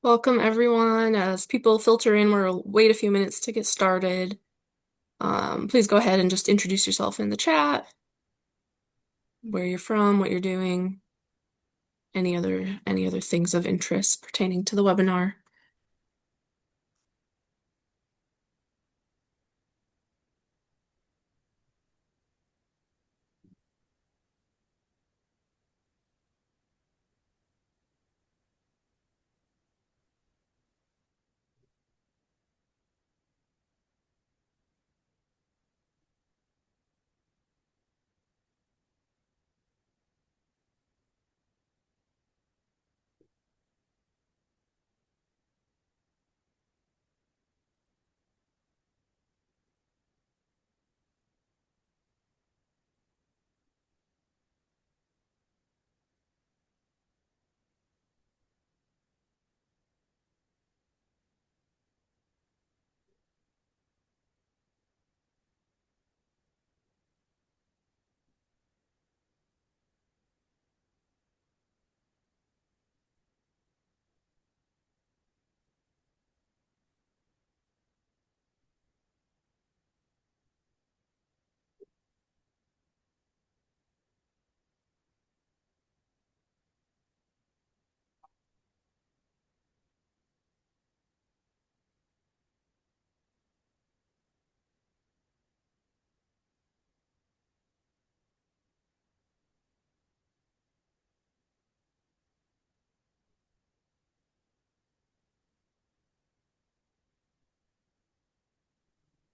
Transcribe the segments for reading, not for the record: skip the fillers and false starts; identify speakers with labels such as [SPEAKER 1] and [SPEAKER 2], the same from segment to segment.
[SPEAKER 1] Welcome, everyone. As people filter in, we'll wait a few minutes to get started. Please go ahead and just introduce yourself in the chat, where you're from, what you're doing, any other things of interest pertaining to the webinar.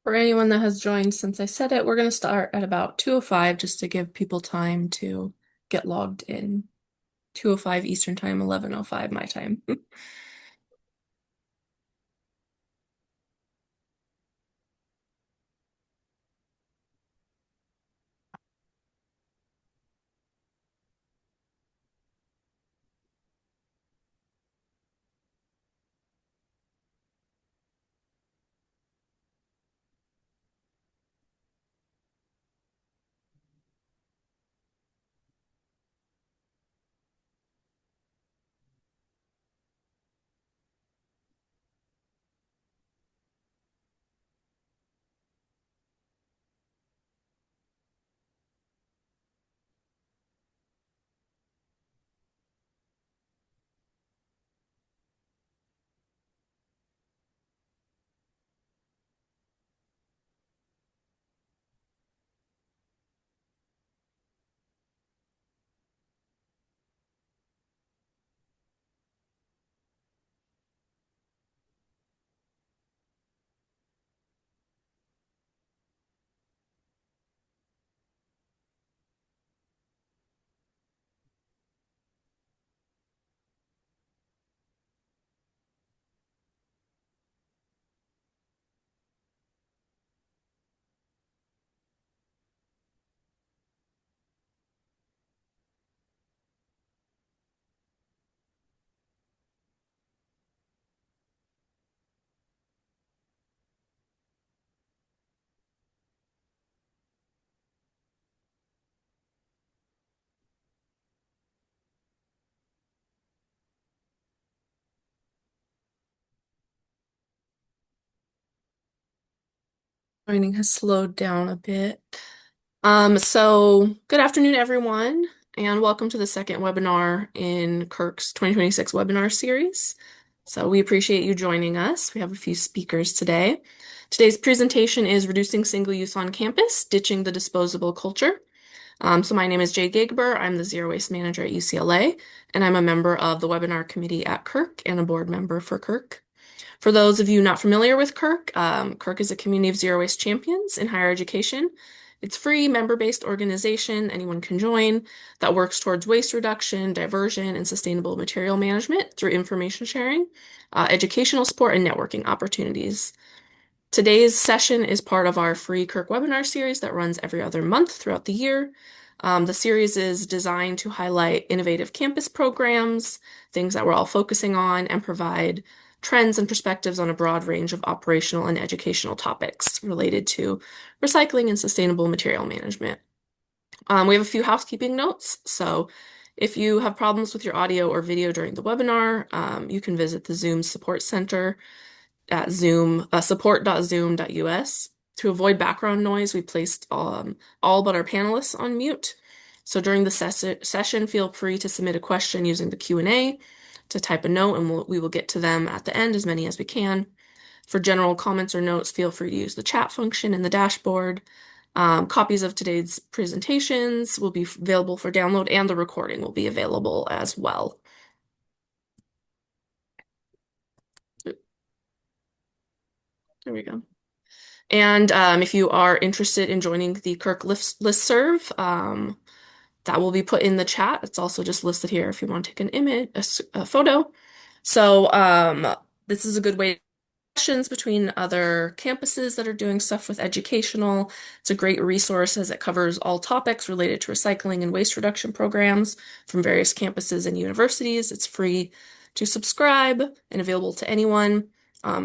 [SPEAKER 1] For anyone that has joined since I said it, we're going to start at about 2:05 just to give people time to get logged in. 2:05 Eastern Time, 11:05 my time. Joining has slowed down a bit. So good afternoon, everyone, and welcome to the second webinar in CURC's 2026 webinar series. So we appreciate you joining us. We have a few speakers today. Today's presentation is Reducing Single Use on Campus, Ditching the Disposable Culture. So my name is Jay Gagber. I'm the Zero Waste Manager at UCLA, and I'm a member of the webinar committee at CURC and a board member for CURC. For those of you not familiar with CURC, CURC is a community of zero waste champions in higher education. It's free, member-based organization anyone can join that works towards waste reduction, diversion, and sustainable material management through information sharing, educational support, and networking opportunities. Today's session is part of our free CURC webinar series that runs every other month throughout the year. The series is designed to highlight innovative campus programs, things that we're all focusing on, and provide trends and perspectives on a broad range of operational and educational topics related to recycling and sustainable material management. We have a few housekeeping notes. So If you have problems with your audio or video during the webinar, you can visit the Zoom Support Center at support.zoom.us. To avoid background noise, we placed all but our panelists on mute. So during the session, feel free to submit a question using the Q&A, to type a note, and we will get to them at the end, as many as we can. For general comments or notes, feel free to use the chat function in the dashboard. Copies of today's presentations will be available for download, and the recording will be available as well. There we go. And if you are interested in joining the CURC listserv, that will be put in the chat. It's also just listed here if you want to take an image, a photo. So this is a good way connections between other campuses that are doing stuff with educational. It's a great resource as it covers all topics related to recycling and waste reduction programs from various campuses and universities. It's free to subscribe and available to anyone.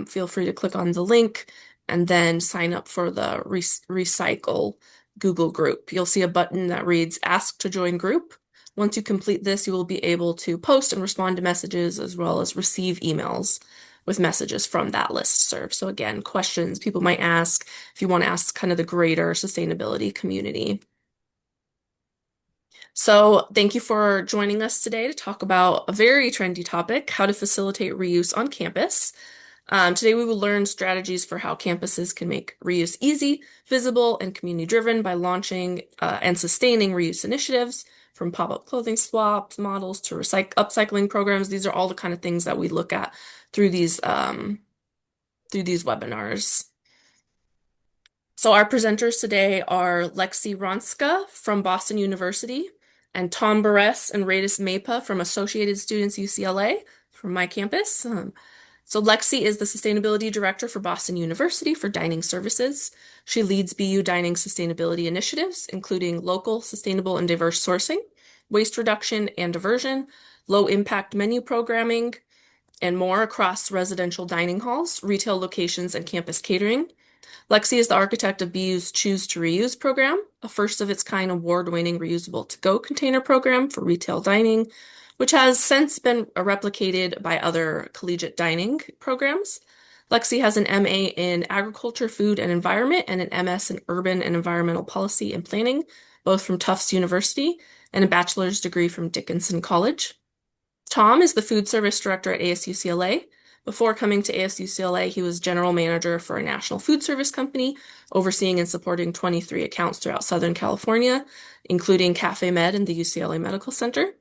[SPEAKER 1] Feel free to click on the link and then sign up for the Recycle Google group. You'll see a button that reads Ask to Join Group. Once you complete this, you will be able to post and respond to messages as well as receive emails with messages from that listserv. So again, questions people might ask if you want to ask kind of the greater sustainability community. So thank you for joining us today to talk about a very trendy topic, how to facilitate reuse on campus. Today we will learn strategies for how campuses can make reuse easy, visible, and community-driven by launching and sustaining reuse initiatives, from pop-up clothing swaps, models, to upcycling programs. These are all the kind of things that we look at through these webinars. So our presenters today are Lexi Ronska from Boston University and Tom Barres and Radis Mapa from Associated Students UCLA from my campus. So Lexi is the Sustainability Director for Boston University for Dining Services. She leads BU dining sustainability initiatives, including local, sustainable, and diverse sourcing, waste reduction and diversion, low-impact menu programming, and more across residential dining halls, retail locations, and campus catering. Lexi is the architect of BU's Choose to Reuse program, a first-of-its-kind award-winning reusable to-go container program for retail dining, which has since been replicated by other collegiate dining programs. Lexi has an MA in Agriculture, Food, and Environment and an MS in Urban and Environmental Policy and Planning, both from Tufts University, and a bachelor's degree from Dickinson College. Tom is the Food Service Director at ASUCLA. Before coming to ASUCLA, he was general manager for a national food service company, overseeing and supporting 23 accounts throughout Southern California, including Cafe Med and the UCLA Medical Center.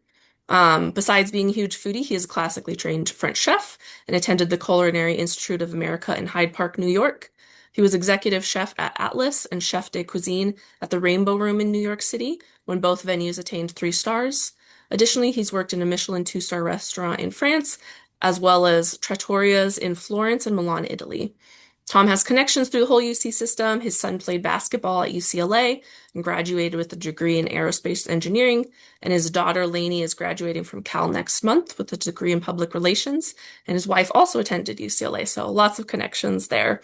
[SPEAKER 1] Besides being a huge foodie, he is a classically trained French chef and attended the Culinary Institute of America in Hyde Park, New York. He was executive chef at Atlas and chef de cuisine at the Rainbow Room in New York City, when both venues attained 3 stars. Additionally, he's worked in a Michelin 2-star restaurant in France, as well as trattorias in Florence and Milan, Italy. Tom has connections through the whole UC system. His son played basketball at UCLA and graduated with a degree in aerospace engineering, and his daughter Lainey is graduating from Cal next month with a degree in public relations, and his wife also attended UCLA, so lots of connections there.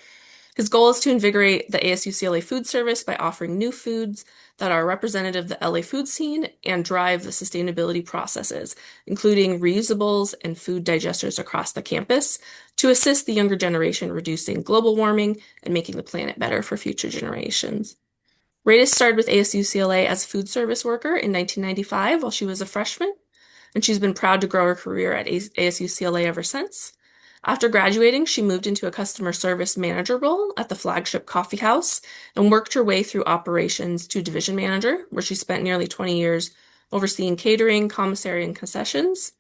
[SPEAKER 1] His goal is to invigorate the ASUCLA food service by offering new foods that are representative of the LA food scene and drive the sustainability processes, including reusables and food digesters across the campus, to assist the younger generation reducing global warming and making the planet better for future generations. Radis started with ASUCLA as a food service worker in 1995 while she was a freshman, and she's been proud to grow her career at ASUCLA ever since. After graduating, she moved into a customer service manager role at the flagship coffee house and worked her way through operations to division manager, where she spent nearly 20 years overseeing catering, commissary, and concessions.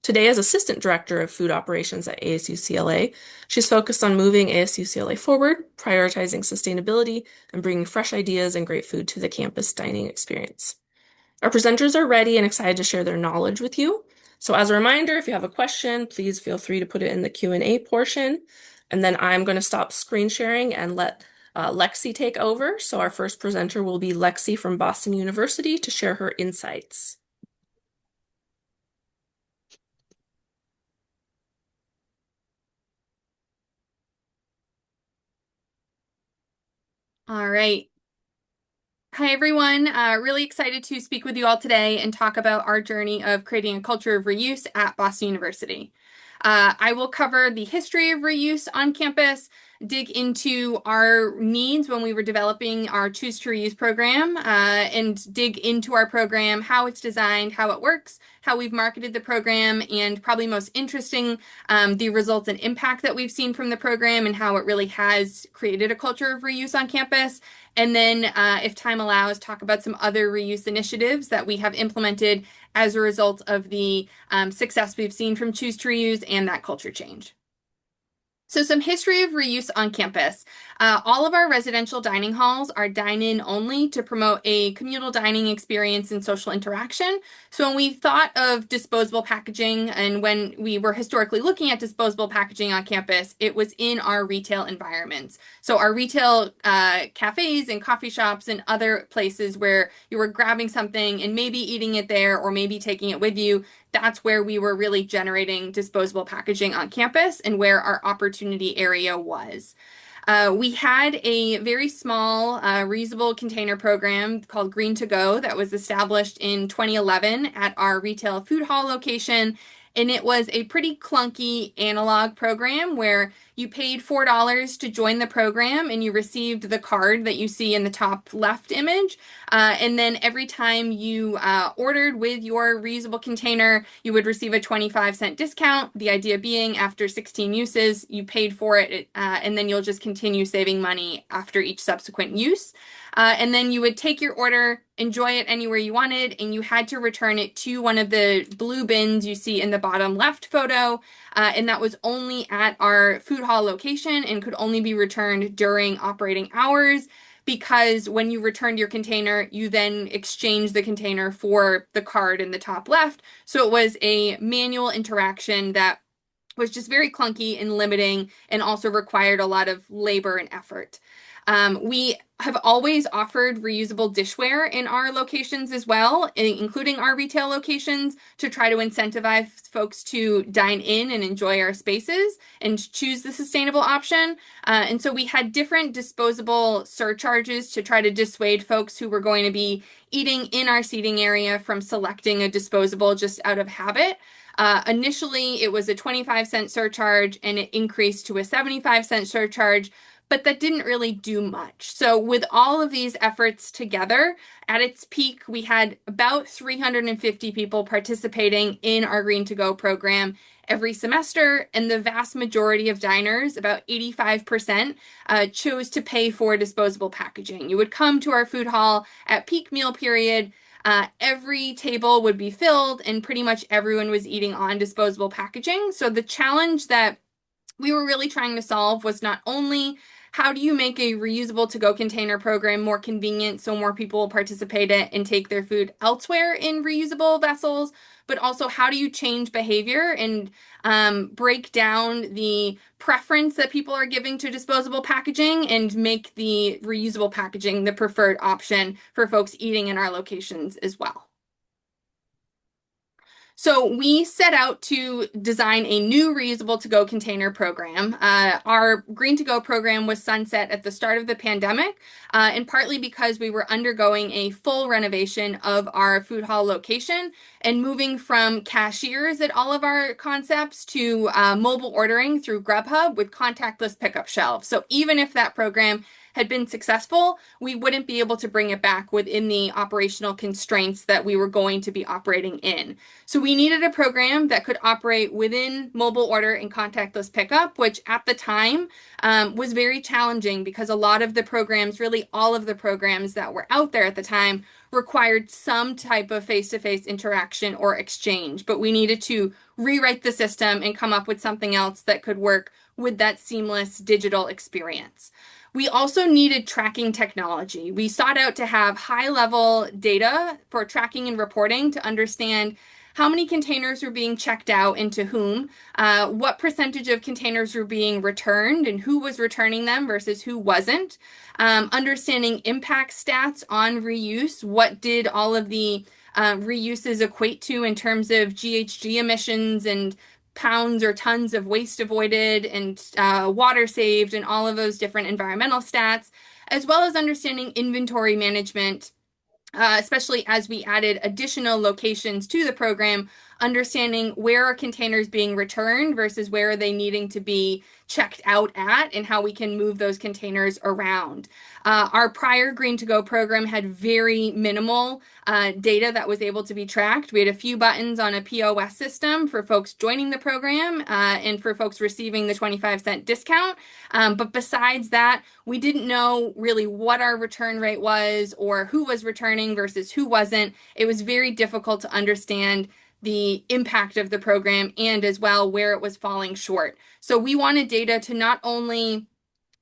[SPEAKER 1] Today, as assistant director of food operations at ASUCLA, she's focused on moving ASUCLA forward, prioritizing sustainability, and bringing fresh ideas and great food to the campus dining experience. Our presenters are ready and excited to share their knowledge with you. So as a reminder, if you have a question, please feel free to put it in the Q&A portion. And then I'm going to stop screen sharing and let Lexi take over. So our first presenter will be Lexi from Boston University to share her insights.
[SPEAKER 2] All right. Hi, everyone. Really excited to speak with you all today and talk about our journey of creating a culture of reuse at Boston University. I will cover the history of reuse on campus, dig into our needs when we were developing our Choose to Reuse program, and dig into our program, how it's designed, how it works, how we've marketed the program, and probably most interesting, the results and impact that we've seen from the program and how it really has created a culture of reuse on campus. And then, if time allows, talk about some other reuse initiatives that we have implemented as a result of the success we've seen from Choose to Reuse and that culture change. So some history of reuse on campus. All of our residential dining halls are dine-in only to promote a communal dining experience and social interaction. So when we thought of disposable packaging and when we were historically looking at disposable packaging on campus, it was in our retail environments. So our retail cafes and coffee shops and other places where you were grabbing something and maybe eating it there or maybe taking it with you, that's where we were really generating disposable packaging on campus and where our opportunity area was. We had a very small reusable container program called Green to Go that was established in 2011 at our retail food hall location. And it was a pretty clunky analog program where you paid $4 to join the program and you received the card that you see in the top left image. And then every time you ordered with your reusable container, you would receive a 25-cent discount. The idea being after 16 uses, you paid for it, and then you'll just continue saving money after each subsequent use. And then you would take your order, enjoy it anywhere you wanted, and you had to return it to one of the blue bins you see in the bottom left photo. And that was only at our food hall location and could only be returned during operating hours because when you returned your container, you then exchanged the container for the card in the top left. So it was a manual interaction that was just very clunky and limiting and also required a lot of labor and effort. We have always offered reusable dishware in our locations as well, including our retail locations, to try to incentivize folks to dine in and enjoy our spaces and choose the sustainable option. And so we had different disposable surcharges to try to dissuade folks who were going to be eating in our seating area from selecting a disposable just out of habit. Initially, it was a 25-cent surcharge and it increased to a 75-cent surcharge, but that didn't really do much. So with all of these efforts together, at its peak, we had about 350 people participating in our Green to Go program every semester, and the vast majority of diners, about 85%, chose to pay for disposable packaging. You would come to our food hall at peak meal period. Every table would be filled, and pretty much everyone was eating on disposable packaging. So the challenge that we were really trying to solve was not only how do you make a reusable to-go container program more convenient so more people will participate in it and take their food elsewhere in reusable vessels, but also how do you change behavior and break down the preference that people are giving to disposable packaging and make the reusable packaging the preferred option for folks eating in our locations as well. So we set out to design a new reusable to-go container program. Our Green to Go program was sunset at the start of the pandemic, and partly because we were undergoing a full renovation of our food hall location and moving from cashiers at all of our concepts to mobile ordering through Grubhub with contactless pickup shelves. So even if that program had been successful, we wouldn't be able to bring it back within the operational constraints that we were going to be operating in. So we needed a program that could operate within mobile order and contactless pickup, which at the time was very challenging because a lot of the programs, really all of the programs that were out there at the time, required some type of face-to-face interaction or exchange. But we needed to rewrite the system and come up with something else that could work with that seamless digital experience. We also needed tracking technology. We sought out to have high-level data for tracking and reporting to understand how many containers were being checked out and to whom, what percentage of containers were being returned and who was returning them versus who wasn't, understanding impact stats on reuse, what did all of the reuses equate to in terms of GHG emissions and pounds or tons of waste avoided and water saved and all of those different environmental stats, as well as understanding inventory management, especially as we added additional locations to the program, understanding where are containers being returned versus where are they needing to be checked out at, and how we can move those containers around. Our prior Green to Go program had very minimal data that was able to be tracked. We had a few buttons on a POS system for folks joining the program and for folks receiving the 25-cent discount. But besides that, we didn't know really what our return rate was or who was returning versus who wasn't. It was very difficult to understand the impact of the program and as well where it was falling short. So we wanted data to not only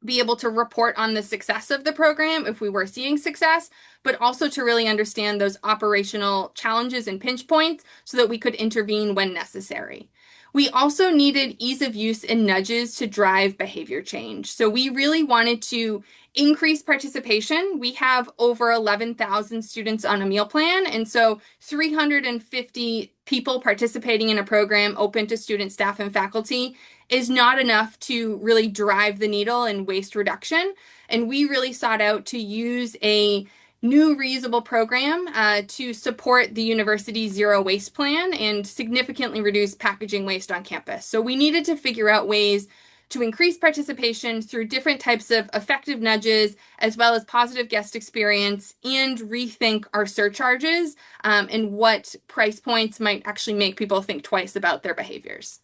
[SPEAKER 2] be able to report on the success of the program if we were seeing success, but also to really understand those operational challenges and pinch points so that we could intervene when necessary. We also needed ease of use and nudges to drive behavior change. So we really wanted to increase participation. We have over 11,000 students on a meal plan, and so 350 people participating in a program open to student, staff, and faculty is not enough to really drive the needle in waste reduction. And we really sought out to use a new reusable program to support the university's zero waste plan and significantly reduce packaging waste on campus. So we needed to figure out ways to increase participation through different types of effective nudges, as well as positive guest experience, and rethink our surcharges and what price points might actually make people think twice about their behaviors.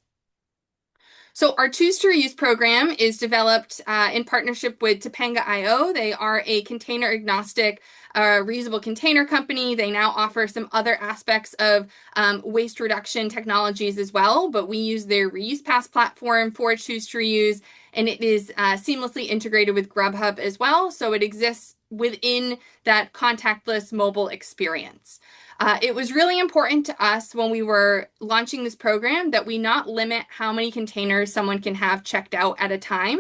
[SPEAKER 2] So our Choose to Reuse program is developed in partnership with Topanga.io. They are a container agnostic reusable container company. They now offer some other aspects of waste reduction technologies as well, but we use their Reuse Pass platform for Choose to Reuse, and it is seamlessly integrated with Grubhub as well, so it exists within that contactless mobile experience. It was really important to us when we were launching this program that we not limit how many containers someone can have checked out at a time.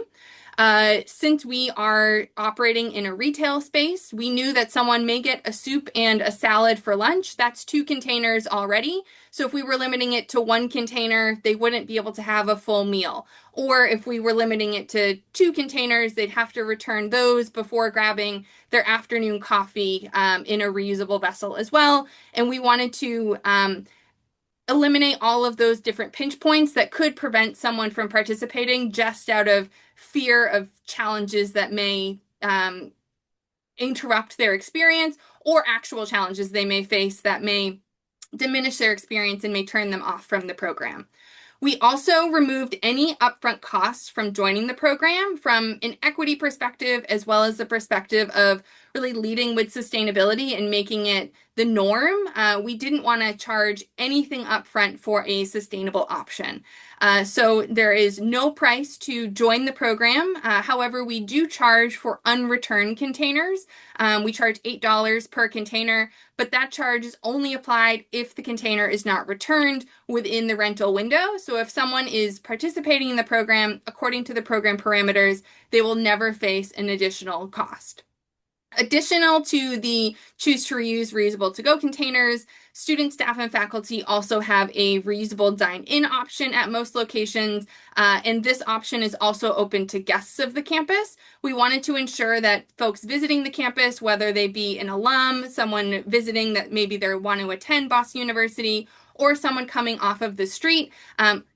[SPEAKER 2] Since we are operating in a retail space, we knew that someone may get a soup and a salad for lunch. That's 2 containers already. So if we were limiting it to 1 container, they wouldn't be able to have a full meal. Or if we were limiting it to 2 containers, they'd have to return those before grabbing their afternoon coffee in a reusable vessel as well. And we wanted to eliminate all of those different pinch points that could prevent someone from participating just out of fear of challenges that may interrupt their experience, or actual challenges they may face that may diminish their experience and may turn them off from the program. We also removed any upfront costs from joining the program from an equity perspective, as well as the perspective of really leading with sustainability and making it the norm. We didn't want to charge anything upfront for a sustainable option. So there is no price to join the program. However, we do charge for unreturned containers. We charge $8 per container, but that charge is only applied if the container is not returned within the rental window. So if someone is participating in the program according to the program parameters, they will never face an additional cost. Additional to the Choose to Reuse reusable to-go containers, students, staff, and faculty also have a reusable dine-in option at most locations, and this option is also open to guests of the campus. We wanted to ensure that folks visiting the campus, whether they be an alum, someone visiting that maybe they want to attend Boston University, or someone coming off of the street,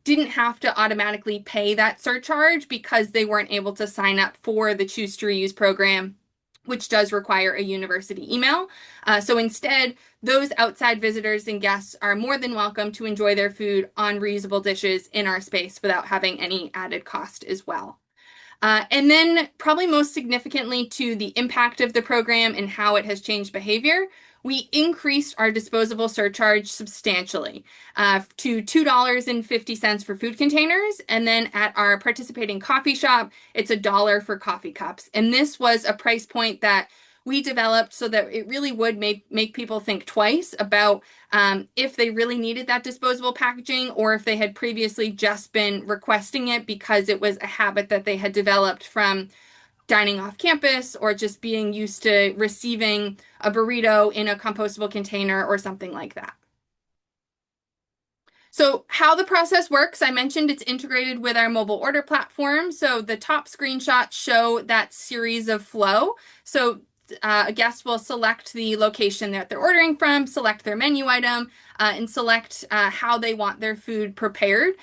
[SPEAKER 2] didn't have to automatically pay that surcharge because they weren't able to sign up for the Choose to Reuse program, which does require a university email. So instead, those outside visitors and guests are more than welcome to enjoy their food on reusable dishes in our space without having any added cost as well. And then probably most significantly to the impact of the program and how it has changed behavior, we increased our disposable surcharge substantially to $2.50 for food containers. And then at our participating coffee shop, it's $1 for coffee cups. And this was a price point that we developed so that it really would make people think twice about if they really needed that disposable packaging, or if they had previously just been requesting it because it was a habit that they had developed from dining off campus or just being used to receiving a burrito in a compostable container or something like that. So how the process works, I mentioned it's integrated with our mobile order platform. So the top screenshots show that series of flow. So a guest will select the location that they're ordering from, select their menu item, and select how they want their food prepared.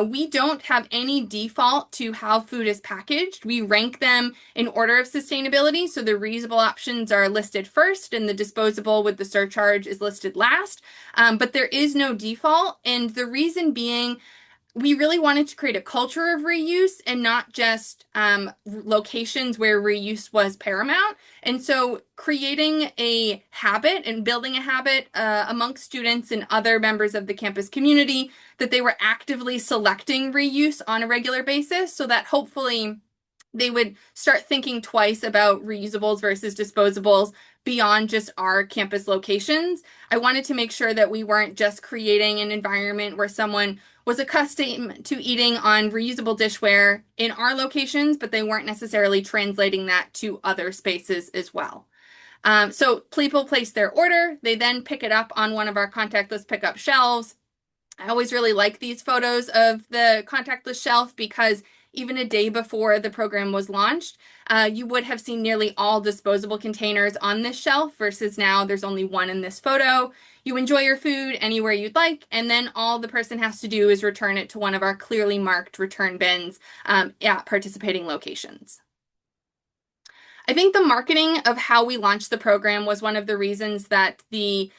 [SPEAKER 2] We don't have any default to how food is packaged. We rank them in order of sustainability. So the reusable options are listed first, and the disposable with the surcharge is listed last. But there is no default. And the reason being, we really wanted to create a culture of reuse and not just locations where reuse was paramount. And so creating a habit and building a habit amongst students and other members of the campus community that they were actively selecting reuse on a regular basis so that hopefully they would start thinking twice about reusables versus disposables beyond just our campus locations. I wanted to make sure that we weren't just creating an environment where someone was accustomed to eating on reusable dishware in our locations, but they weren't necessarily translating that to other spaces as well. So people place their order, they then pick it up on one of our contactless pickup shelves. I always really like these photos of the contactless shelf because even a day before the program was launched, you would have seen nearly all disposable containers on this shelf versus now there's only one in this photo. You enjoy your food anywhere you'd like, and then all the person has to do is return it to one of our clearly marked return bins at participating locations. I think the marketing of how we launched the program was one of the reasons that the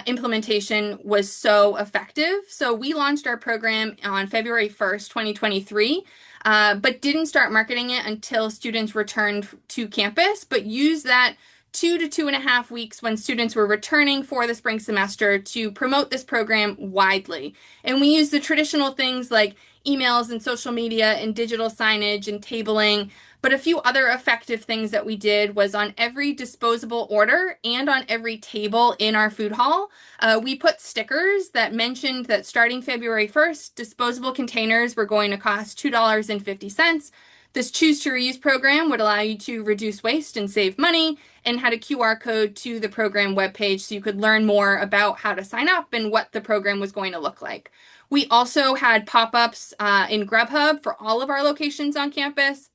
[SPEAKER 2] implementation was so effective. So we launched our program on February 1st, 2023, but didn't start marketing it until students returned to campus, but used that 2 to 2.5 weeks when students were returning for the spring semester to promote this program widely. And we used the traditional things like emails and social media and digital signage and tabling. But a few other effective things that we did was on every disposable order and on every table in our food hall, we put stickers that mentioned that starting February 1st, disposable containers were going to cost $2.50. This Choose to Reuse program would allow you to reduce waste and save money, and had a QR code to the program webpage so you could learn more about how to sign up and what the program was going to look like. We also had pop-ups in Grubhub for all of our locations on campus,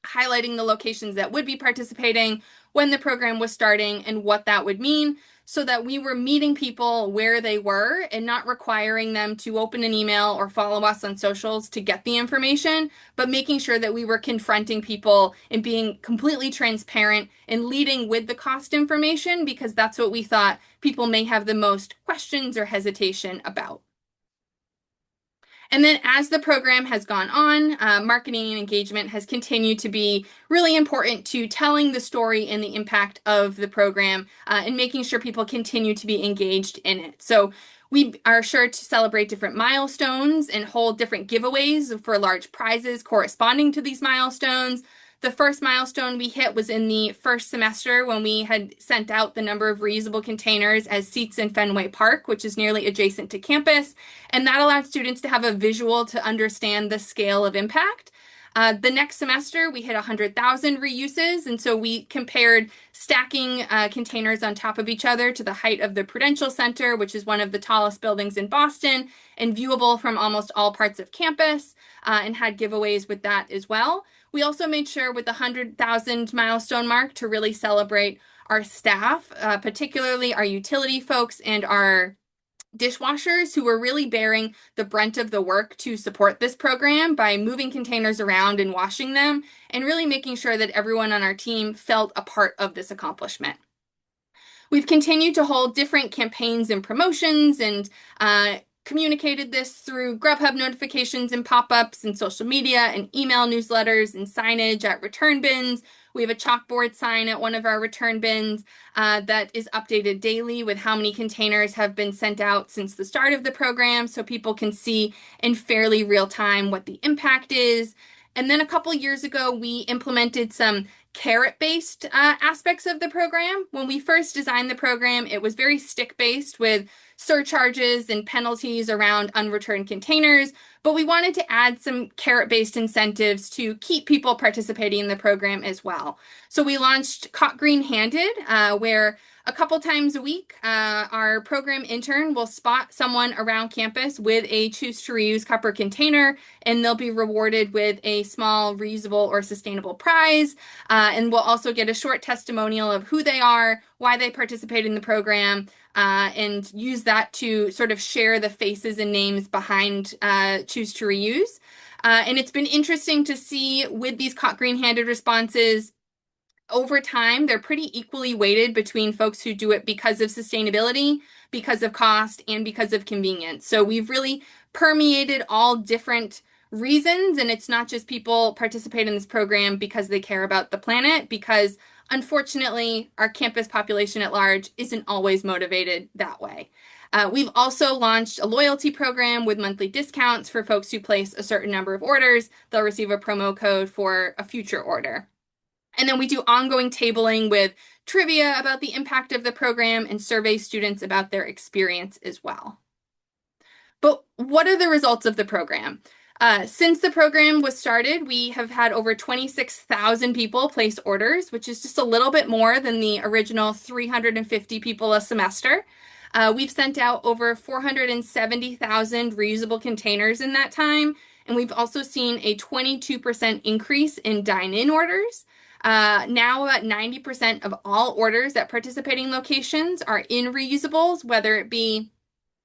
[SPEAKER 2] highlighting the locations that would be participating, when the program was starting, and what that would mean, so that we were meeting people where they were and not requiring them to open an email or follow us on socials to get the information, but making sure that we were confronting people and being completely transparent and leading with the cost information because that's what we thought people may have the most questions or hesitation about. And then as the program has gone on, marketing and engagement has continued to be really important to telling the story and the impact of the program and making sure people continue to be engaged in it. So we are sure to celebrate different milestones and hold different giveaways for large prizes corresponding to these milestones. The first milestone we hit was in the first semester when we had sent out the number of reusable containers as seats in Fenway Park, which is nearly adjacent to campus. And that allowed students to have a visual to understand the scale of impact. The next semester, we hit 100,000 reuses, and so we compared stacking containers on top of each other to the height of the Prudential Center, which is one of the tallest buildings in Boston, and viewable from almost all parts of campus, and had giveaways with that as well. We also made sure with the 100,000 milestone mark to really celebrate our staff, particularly our utility folks and our dishwashers who were really bearing the brunt of the work to support this program by moving containers around and washing them, and really making sure that everyone on our team felt a part of this accomplishment. We've continued to hold different campaigns and promotions and communicated this through Grubhub notifications and pop-ups and social media and email newsletters and signage at return bins. We have a chalkboard sign at one of our return bins that is updated daily with how many containers have been sent out since the start of the program so people can see in fairly real time what the impact is. And then a couple years ago, we implemented some carrot-based aspects of the program. When we first designed the program, it was very stick-based with surcharges and penalties around unreturned containers, but we wanted to add some carrot-based incentives to keep people participating in the program as well. So we launched Caught Green-Handed, where A couple times a week, our program intern will spot someone around campus with a Choose to Reuse cup or container, and they'll be rewarded with a small reusable or sustainable prize. And we'll also get a short testimonial of who they are, why they participate in the program, and use that to sort of share the faces and names behind Choose to Reuse. And it's been interesting to see with these caught green-handed responses over time, they're pretty equally weighted between folks who do it because of sustainability, because of cost, and because of convenience. So we've really permeated all different reasons, and it's not just people participate in this program because they care about the planet, because unfortunately, our campus population at large isn't always motivated that way. We've also launched a loyalty program with monthly discounts for folks who place a certain number of orders. They'll receive a promo code for a future order. And then we do ongoing tabling with trivia about the impact of the program and survey students about their experience as well. But what are the results of the program? Since the program was started, we have had over 26,000 people place orders, which is just a little bit more than the original 350 people a semester. We've sent out over 470,000 reusable containers in that time, and we've also seen a 22% increase in dine-in orders. Now about 90% of all orders at participating locations are in reusables, whether it be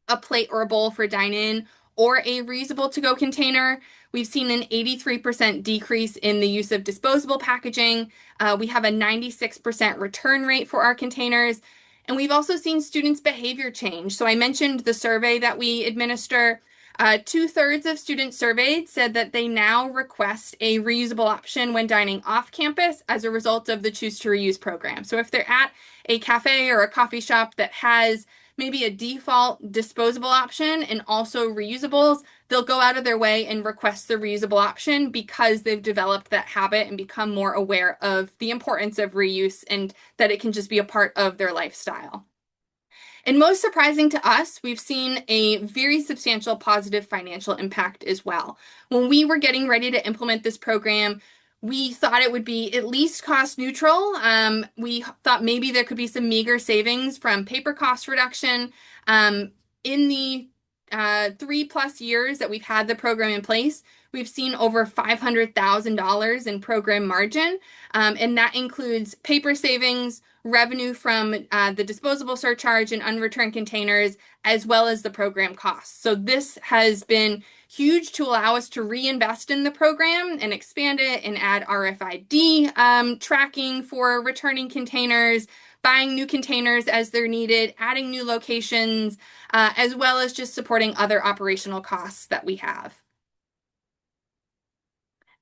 [SPEAKER 2] a plate or a bowl for dine-in or a reusable to-go container. We've seen an 83% decrease in the use of disposable packaging. We have a 96% return rate for our containers. And we've also seen students' behavior change. So I mentioned the survey that we administer. 2/3 of students surveyed said that they now request a reusable option when dining off campus as a result of the Choose to Reuse program. So if they're at a cafe or a coffee shop that has maybe a default disposable option and also reusables, they'll go out of their way and request the reusable option because they've developed that habit and become more aware of the importance of reuse and that it can just be a part of their lifestyle. And most surprising to us, we've seen a very substantial positive financial impact as well. When we were getting ready to implement this program, we thought it would be at least cost neutral. We thought maybe there could be some meager savings from paper cost reduction. In the 3+ years that we've had the program in place, we've seen over $500,000 in program margin, and that includes paper savings, revenue from the disposable surcharge and unreturned containers, as well as the program costs. So this has been huge to allow us to reinvest in the program and expand it and add RFID tracking for returning containers, buying new containers as they're needed, adding new locations, as well as just supporting other operational costs that we have.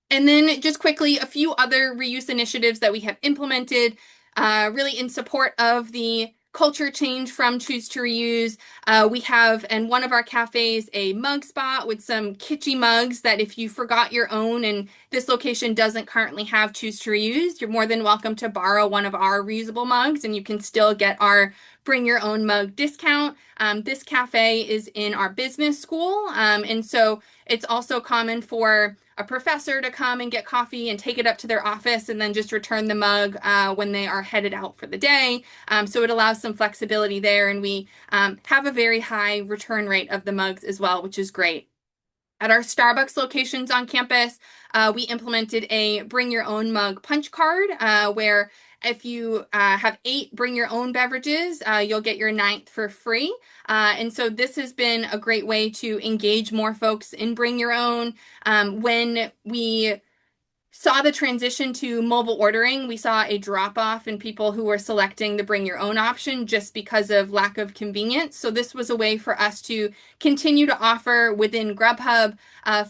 [SPEAKER 2] And then just quickly, a few other reuse initiatives that we have implemented, really in support of the culture change from Choose to Reuse. We have in one of our cafes a mug spot with some kitschy mugs that if you forgot your own and this location doesn't currently have Choose to Reuse, you're more than welcome to borrow one of our reusable mugs and you can still get our bring your own mug discount. This cafe is in our business school, and so it's also common for a professor to come and get coffee and take it up to their office and then just return the mug when they are headed out for the day. So it allows some flexibility there, and we have a very high return rate of the mugs as well, which is great. At our Starbucks locations on campus, we implemented a bring your own mug punch card where if you have 8 bring your own beverages, you'll get your 9th for free. And so this has been a great way to engage more folks in bring your own. When we saw the transition to mobile ordering, we saw a drop off in people who were selecting the bring your own option just because of lack of convenience. So this was a way for us to continue to offer within Grubhub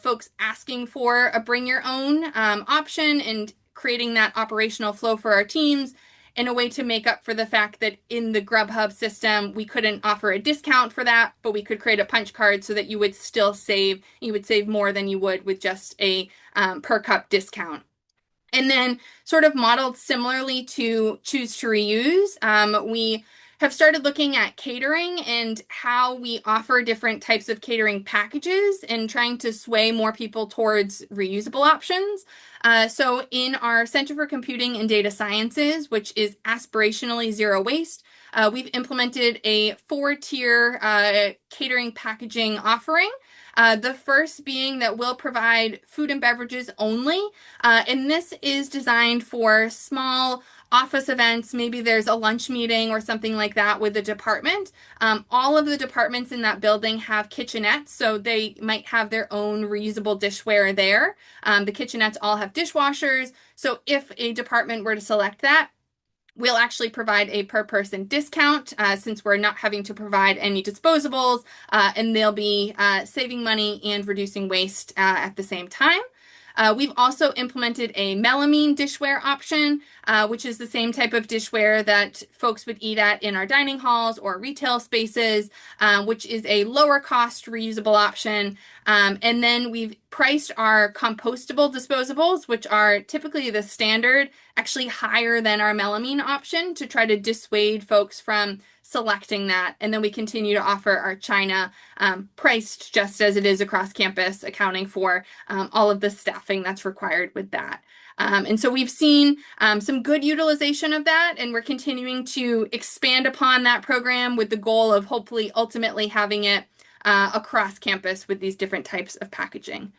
[SPEAKER 2] folks asking for a bring your own option and creating that operational flow for our teams in a way to make up for the fact that in the Grubhub system, we couldn't offer a discount for that, but we could create a punch card so that you would still save. You would save more than you would with just a per cup discount. And then sort of modeled similarly to Choose to Reuse, we have started looking at catering and how we offer different types of catering packages and trying to sway more people towards reusable options. So in our Center for Computing and Data Sciences, which is aspirationally zero waste, we've implemented a four-tier catering packaging offering. The first being that we'll provide food and beverages only, and this is designed for small office events. Maybe there's a lunch meeting or something like that with the department. All of the departments in that building have kitchenettes, so they might have their own reusable dishware there. The kitchenettes all have dishwashers, so if a department were to select that, we'll actually provide a per person discount since we're not having to provide any disposables, and they'll be saving money and reducing waste at the same time. We've also implemented a melamine dishware option, which is the same type of dishware that folks would eat at in our dining halls or retail spaces, which is a lower cost reusable option. And then we've priced our compostable disposables, which are typically the standard, actually higher than our melamine option to try to dissuade folks from selecting that. And then we continue to offer our china priced just as it is across campus, accounting for all of the staffing that's required with that. And so we've seen some good utilization of that, and we're continuing to expand upon that program with the goal of hopefully ultimately having it across campus with these different types of packaging.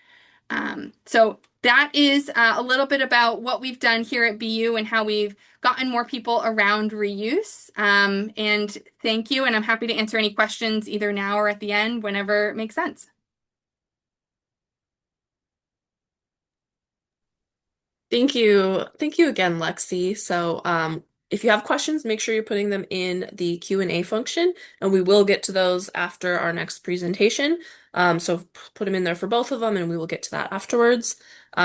[SPEAKER 2] So that is a little bit about what we've done here at BU and how we've gotten more people around reuse. And thank you, and I'm happy to answer any questions either now or at the end, whenever it makes sense.
[SPEAKER 1] Thank you. Thank you again, Lexi. So, if you have questions, make sure you're putting them in the Q&A function, and we will get to those after our next presentation. So put them in there for both of them, and we will get to that afterwards.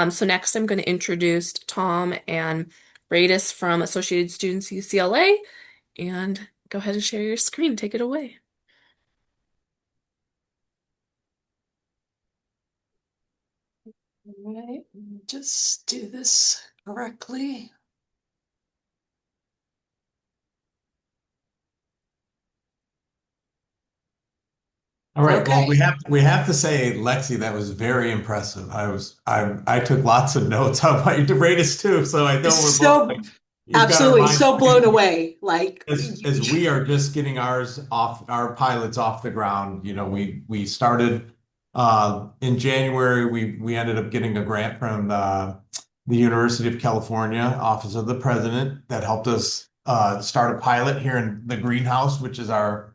[SPEAKER 1] So next, I'm going to introduce Tom and Radis from Associated Students UCLA, and go ahead and share your screen. Take it away.
[SPEAKER 3] All right, just do this correctly.
[SPEAKER 4] All right. Well,
[SPEAKER 3] Okay.
[SPEAKER 4] we have to say, Lexi, that was very impressive. I took lots of notes on what you did Radis too, so I know we're both like
[SPEAKER 3] So
[SPEAKER 4] you've got our
[SPEAKER 3] absolutely
[SPEAKER 4] minds
[SPEAKER 3] so blown away. Like
[SPEAKER 4] as we are just getting our pilots off the ground. You know, we started in January. We ended up getting a grant from the University of California Office of the President that helped us start a pilot here in the greenhouse, which is our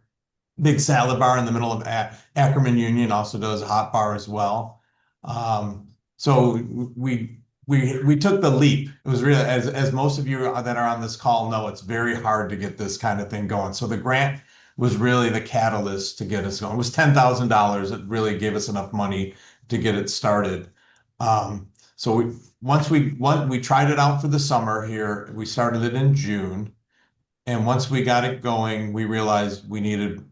[SPEAKER 4] big salad bar in the middle of Ackerman Union. Also does a hot bar as well. So we took the leap. It was really, as most of you that are on this call know, it's very hard to get this kind of thing going. So the grant was really the catalyst to get us going. It was $10,000. It really gave us enough money to get it started. So we tried it out for the summer here. We started it in June. And once we got it going, we realized we needed,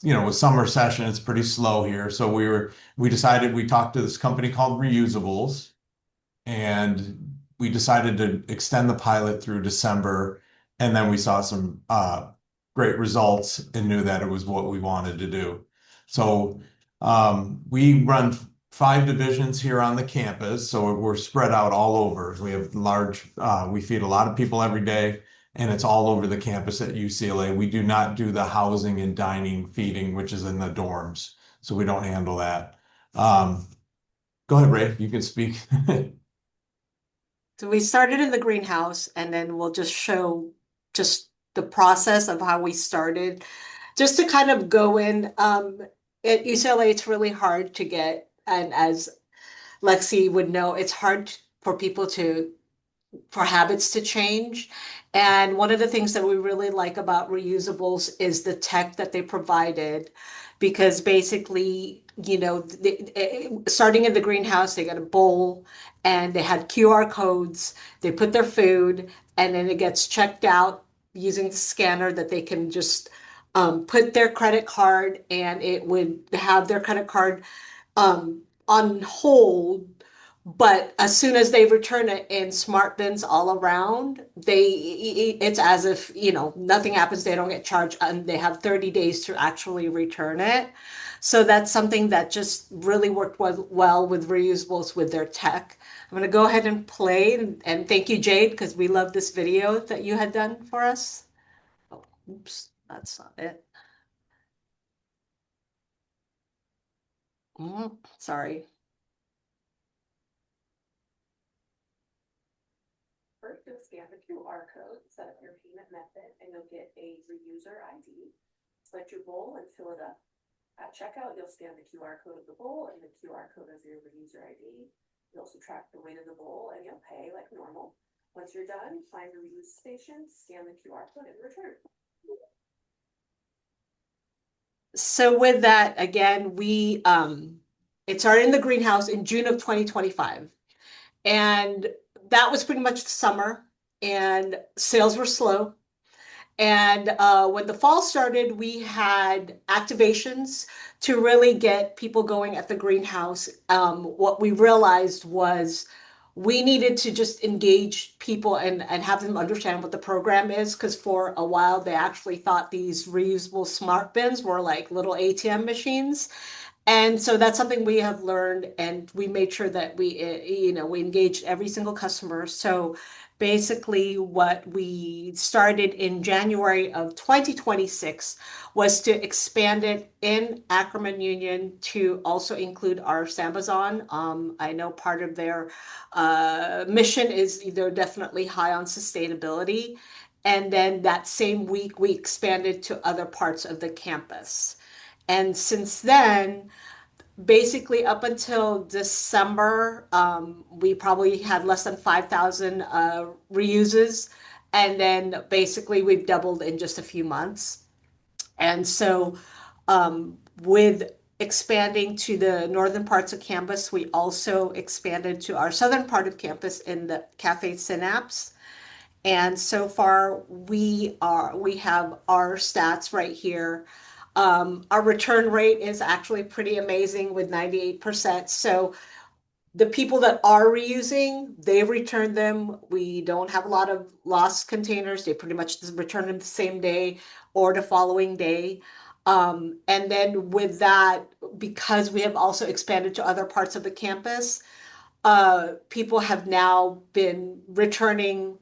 [SPEAKER 4] with summer session, it's pretty slow here. So we decided, we talked to this company called Reusables, and we decided to extend the pilot through December. And then we saw some great results and knew that it was what we wanted to do. So we run 5 divisions here on the campus. So we're spread out all over. We have we feed a lot of people every day, and it's all over the campus at UCLA. We do not do the housing and dining feeding, which is in the dorms. So we don't handle that. Go ahead, Ray, you can speak.
[SPEAKER 3] So we started in the greenhouse, and then we'll just show just the process of how we started. Just to kind of go in, at UCLA, it's really hard to get, and as Lexi would know, it's hard for people for habits to change. And one of the things that we really like about reusables is the tech that they provided, because basically, starting in the greenhouse, they got a bowl and they had QR codes. They put their food, and then it gets checked out using the scanner that they can just put their credit card, and it would have their credit card on hold. But as soon as they return it in smart bins all around, it's as if, nothing happens. They don't get charged, and they have 30 days to actually return it. So that's something that just really worked well with reusables with their tech. I'm going to go ahead and play, and thank you, Jade, because we love this video that you had done for us. Oops, that's not it. Sorry.
[SPEAKER 1] First, you'll scan the QR code, set up your payment method, and you'll get a reuser ID. Select your bowl and fill it up. At checkout, you'll scan the QR code of the bowl and the QR code of your reuser ID. You'll subtract the weight of the bowl and you'll pay like normal. Once you're done, find the reuse station, scan the QR code, and return.
[SPEAKER 3] So with that, again, it started in the greenhouse in June of 2025. And that was pretty much the summer, and sales were slow. And when the fall started, we had activations to really get people going at the greenhouse. What we realized was we needed to just engage people and have them understand what the program is, because for a while they actually thought these reusable smart bins were like little ATM machines. And so that's something we have learned, and we made sure that we engaged every single customer. So basically, what we started in January of 2026 was to expand it in Ackerman Union to also include our Sambazon. I know part of their mission is they're definitely high on sustainability. And then that same week, we expanded to other parts of the campus. And since then, basically up until December, we probably had less than 5,000 reuses. And then basically we've doubled in just a few months. And so with expanding to the northern parts of campus, we also expanded to our southern part of campus in the Cafe Synapse. And so far we have our stats right here. Our return rate is actually pretty amazing with 98%. So the people that are reusing, they return them. We don't have a lot of lost containers. They pretty much just return them the same day or the following day. And then with that, because we have also expanded to other parts of the campus, people have now been returning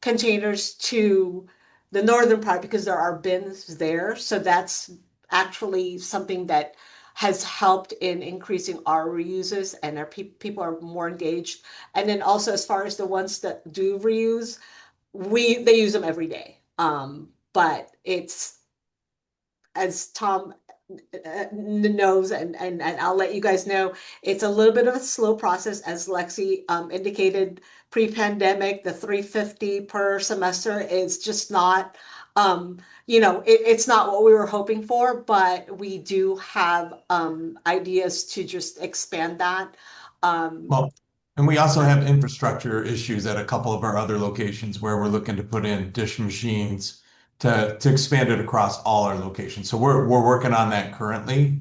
[SPEAKER 3] containers to the northern part because there are bins there. So that's actually something that has helped in increasing our reuses, and our people are more engaged. And then also as far as the ones that do reuse, they use them every day. But it's, as Tom knows, and I'll let you guys know, it's a little bit of a slow process, as Lexi indicated. Pre-pandemic, the 350 per semester is just not, it's not what we were hoping for, but we do have ideas to just expand that.
[SPEAKER 4] Well, and we also have infrastructure issues at a couple of our other locations where we're looking to put in dish machines to expand it across all our locations. So we're working on that currently.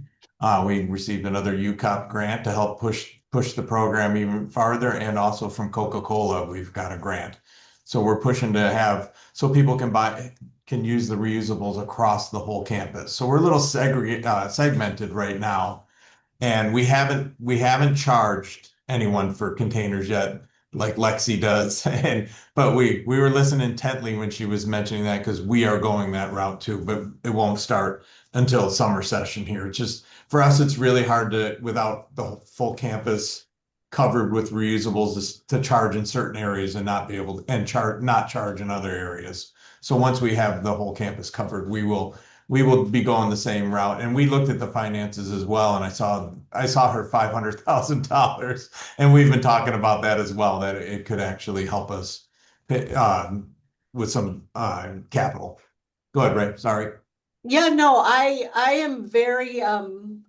[SPEAKER 4] We received another UCOP grant to help push the program even farther, and also from Coca-Cola, we've got a grant. So we're pushing to have so people can use the reusables across the whole campus. So we're a little segmented right now, and we haven't charged anyone for containers yet, like Lexi does. And but we were listening intently when she was mentioning that, because we are going that route too, but it won't start until summer session here. It's just for us, it's really hard to, without the full campus covered with reusables, to charge in certain areas and not be able to, and not charge in other areas. So once we have the whole campus covered, we will be going the same route. And we looked at the finances as well, and I saw her $500,000, and we've been talking about that as well, that it could actually help us with some capital. Go ahead, Ray. Sorry.
[SPEAKER 3] Yeah, no, I am very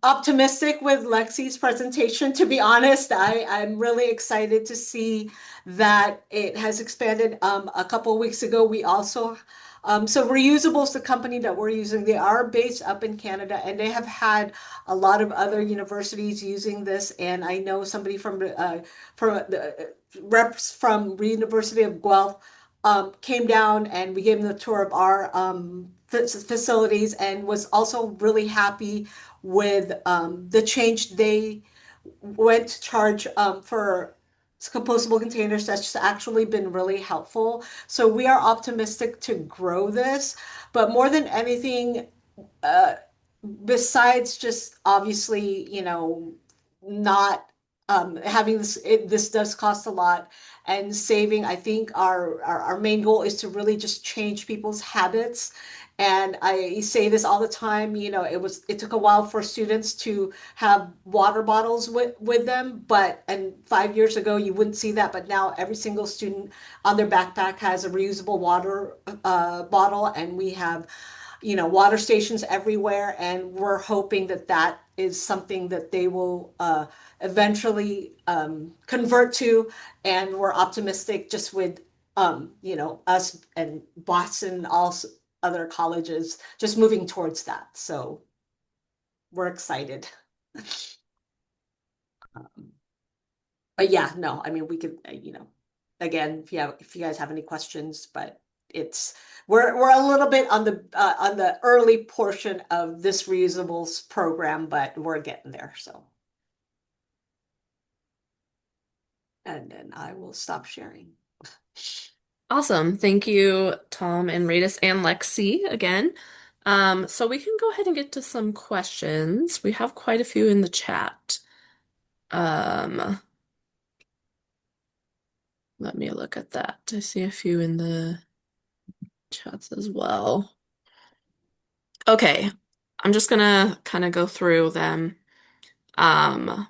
[SPEAKER 3] optimistic with Lexi's presentation. To be honest, I'm really excited to see that it has expanded. A couple of weeks ago, we also so Reusable's the company that we're using. They are based up in Canada, and they have had a lot of other universities using this. And I know somebody from the reps from University of Guelph came down, and we gave them the tour of our facilities, and was also really happy with the change. They went to charge for compostable containers. That's actually been really helpful. So we are optimistic to grow this, but more than anything, uh, besides just obviously, not having this does cost a lot and saving, I think our main goal is to really just change people's habits. And I say this all the time, it took a while for students to have water bottles with them, and 5 years ago you wouldn't see that, but now every single student on their backpack has a reusable water bottle, and we have water stations everywhere, and we're hoping that that is something that they will eventually convert to, and we're optimistic just with us and Boston and all other colleges just moving towards that. So we're excited. But yeah, no, I mean we could, again, if you guys have any questions, but it's we're a little bit on the early portion of this reusables program, but we're getting there. So, and then I will stop sharing.
[SPEAKER 1] Awesome. Thank you, Tom and Radis and Lexi again. So we can go ahead and get to some questions. We have quite a few in the chat. Um, Let me look at that. I see a few in the chats as well. Okay, I'm just gonna kind of go through them. Um,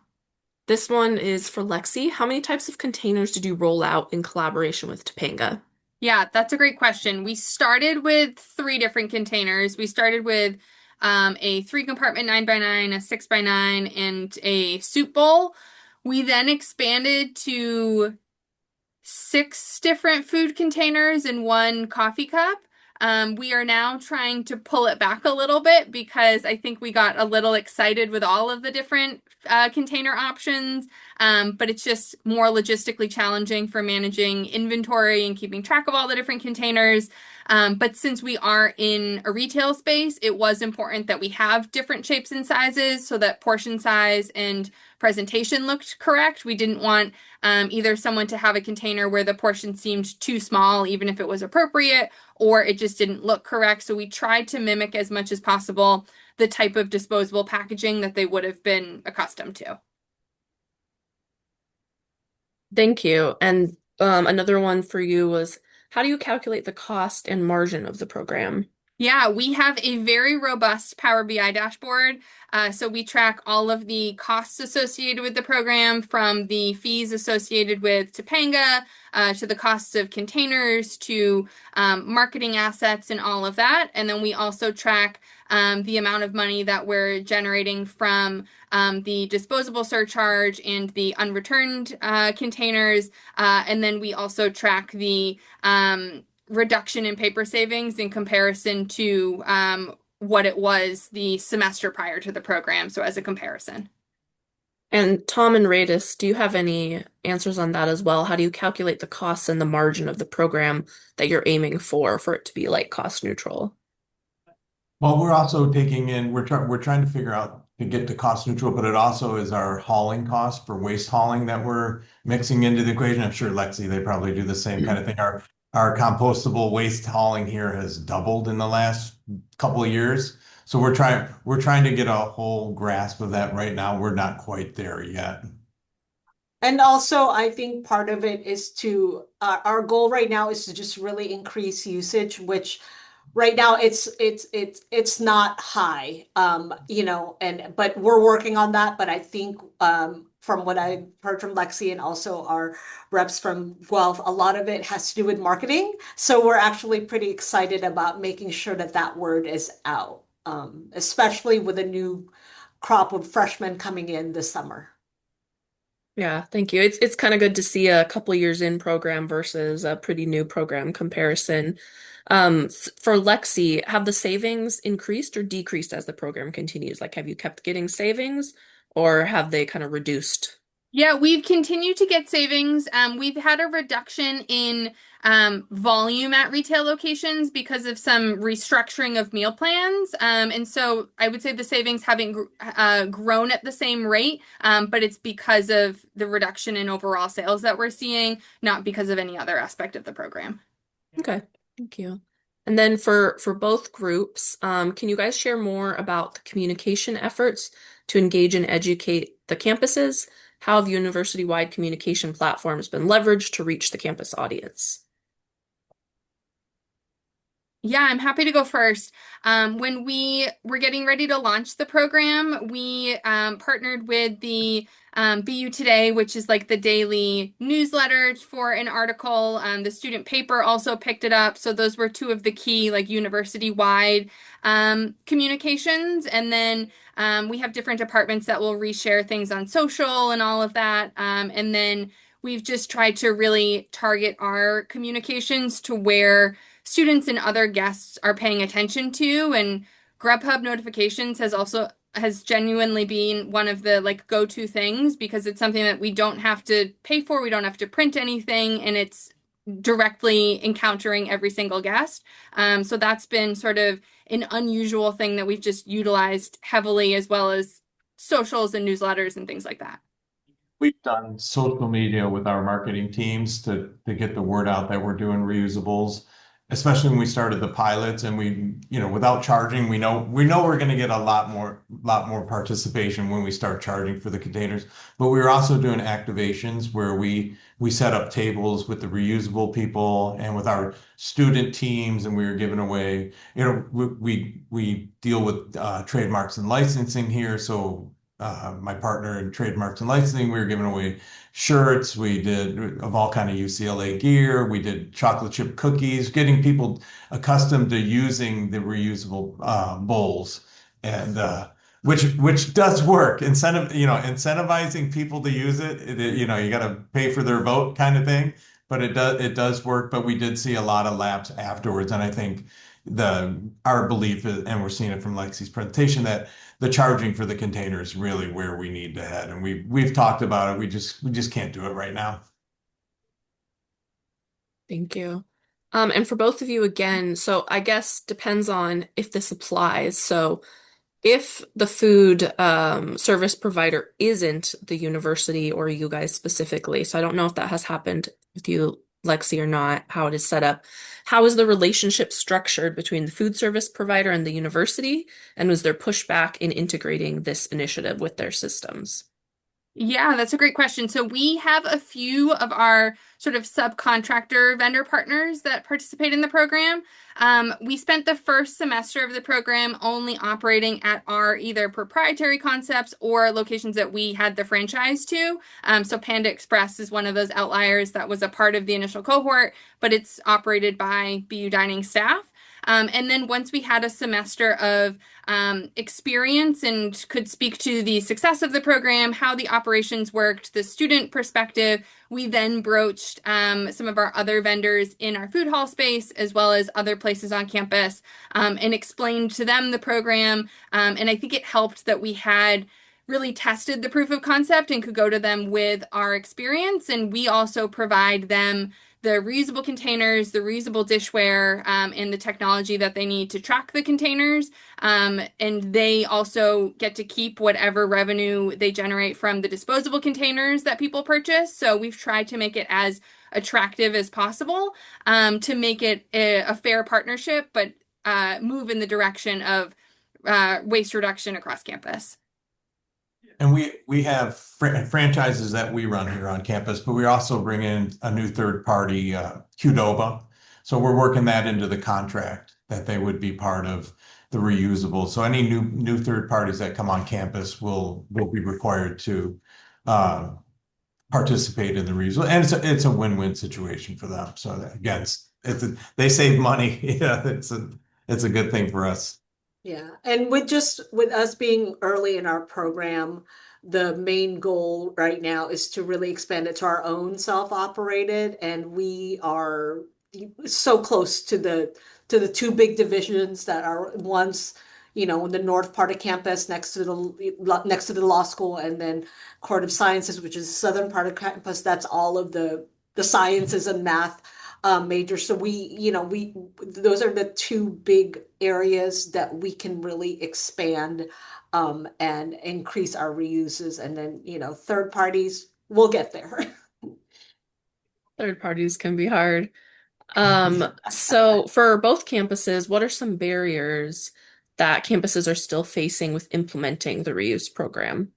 [SPEAKER 1] this one is for Lexi. How many types of containers did you roll out in collaboration with Topanga?
[SPEAKER 2] Yeah, that's a great question. We started with three different containers. We started with a three compartment 9x9, a 6x9, and a soup bowl. We then expanded to six different food containers and one coffee cup. We are now trying to pull it back a little bit because I think we got a little excited with all of the different container options, but it's just more logistically challenging for managing inventory and keeping track of all the different containers. But since we are in a retail space, it was important that we have different shapes and sizes so that portion size and presentation looked correct. We didn't want either someone to have a container where the portion seemed too small, even if it was appropriate, or it just didn't look correct. So we tried to mimic as much as possible the type of disposable packaging that they would have been accustomed to.
[SPEAKER 1] Thank you. And another one for you was, how do you calculate the cost and margin of the program?
[SPEAKER 2] Yeah, we have a very robust Power BI dashboard. So we track all of the costs associated with the program, from the fees associated with Topanga to the costs of containers to marketing assets and all of that. And then we also track the amount of money that we're generating from the disposable surcharge and the unreturned containers. And then we also track the reduction in paper savings in comparison to what it was the semester prior to the program, so as a comparison.
[SPEAKER 1] And Tom and Radis, do you have any answers on that as well? How do you calculate the costs and the margin of the program that you're aiming for it to be like cost neutral?
[SPEAKER 4] Well, we're also taking in, we're trying to figure out to get to cost neutral, but it also is our hauling cost for waste hauling that we're mixing into the equation. I'm sure Lexi, they probably do the same kind of thing. Our compostable waste hauling here has doubled in the last couple of years. So we're trying to get a whole grasp of that right now. We're not quite there yet.
[SPEAKER 3] And also, I think part of it is our goal right now is to just really increase usage, which right now it's not high, but we're working on that. But I think from what I heard from Lexi and also our reps from Guelph, a lot of it has to do with marketing. So we're actually pretty excited about making sure that that word is out, especially with a new crop of freshmen coming in this summer.
[SPEAKER 1] Yeah, thank you. It's kind of good to see a couple years in program versus a pretty new program comparison. For Lexi, have the savings increased or decreased as the program continues? Like, have you kept getting savings or have they kind of reduced?
[SPEAKER 2] Yeah, we've continued to get savings. We've had a reduction in volume at retail locations because of some restructuring of meal plans. And so I would say the savings haven't grown at the same rate, but it's because of the reduction in overall sales that we're seeing, not because of any other aspect of the program.
[SPEAKER 1] Okay, thank you. And then for both groups, can you guys share more about the communication efforts to engage and educate the campuses? How have university-wide communication platforms been leveraged to reach the campus audience?
[SPEAKER 2] Yeah, I'm happy to go first. When we were getting ready to launch the program, we partnered with the BU Today, which is like the daily newsletter for an article. The student paper also picked it up. So those were two of the key like university-wide communications. And then we have different departments that will reshare things on social and all of that. And then we've just tried to really target our communications to where students and other guests are paying attention to. And Grubhub notifications has genuinely been one of the like go-to things because it's something that we don't have to pay for, we don't have to print anything, and it's directly encountering every single guest. So that's been sort of an unusual thing that we've just utilized heavily, as well as socials and newsletters and things like that.
[SPEAKER 4] We've done social media with our marketing teams to get the word out that we're doing reusables, especially when we started the pilots and we, without charging, we know we're going to get a lot more participation when we start charging for the containers. But we were also doing activations where we set up tables with the reusable people and with our student teams, and we were giving away, we deal with trademarks and licensing here, so my partner in trademarks and licensing, we were giving away shirts. We did of all kind of UCLA gear. We did chocolate chip cookies, getting people accustomed to using the reusable bowls, and which does work. Incentivizing people to use it. You got to pay for their vote, kind of thing. But it does work. But we did see a lot of laps afterwards, and I think our belief is, and we're seeing it from Lexi's presentation, that the charging for the container is really where we need to head. And we've talked about it. We just can't do it right now.
[SPEAKER 1] Thank you. And for both of you again, so I guess depends on if this applies. So if the food service provider isn't the university or you guys specifically, so I don't know if that has happened with you, Lexi, or not, how it is set up. How is the relationship structured between the food service provider and the university? And was there pushback in integrating this initiative with their systems?
[SPEAKER 2] Yeah, that's a great question. So we have a few of our sort of subcontractor vendor partners that participate in the program. We spent the first semester of the program only operating at our either proprietary concepts or locations that we had the franchise to. So Panda Express is one of those outliers that was a part of the initial cohort, but it's operated by BU Dining staff. And then once we had a semester of experience and could speak to the success of the program, how the operations worked, the student perspective, we then broached some of our other vendors in our food hall space, as well as other places on campus, and explained to them the program. And I think it helped that we had really tested the proof of concept and could go to them with our experience. And we also provide them the reusable containers, the reusable dishware, and the technology that they need to track the containers. And they also get to keep whatever revenue they generate from the disposable containers that people purchase. So we've tried to make it as attractive as possible, to make it a fair partnership, but move in the direction of waste reduction across campus.
[SPEAKER 4] And we have franchises that we run here on campus, but we also bring in a new third party, Qdoba. So we're working that into the contract that they would be part of the reusable. So any new third parties that come on campus will be required to participate in the reusable, and it's a win-win situation for them. So again, they save money. Yeah, it's a good thing for us.
[SPEAKER 3] Yeah, and with us being early in our program, the main goal right now is to really expand it to our own self-operated, and we are so close to the two big divisions that are once, in the north part of campus next to the law school, and then Court of Sciences, which is the southern part of campus. That's all of the sciences and math majors. So we those are the two big areas that we can really expand and increase our reuses. And then, third parties, we'll get there.
[SPEAKER 1] Third parties can be hard. So for both campuses, what are some barriers that campuses are still facing with implementing the reuse program?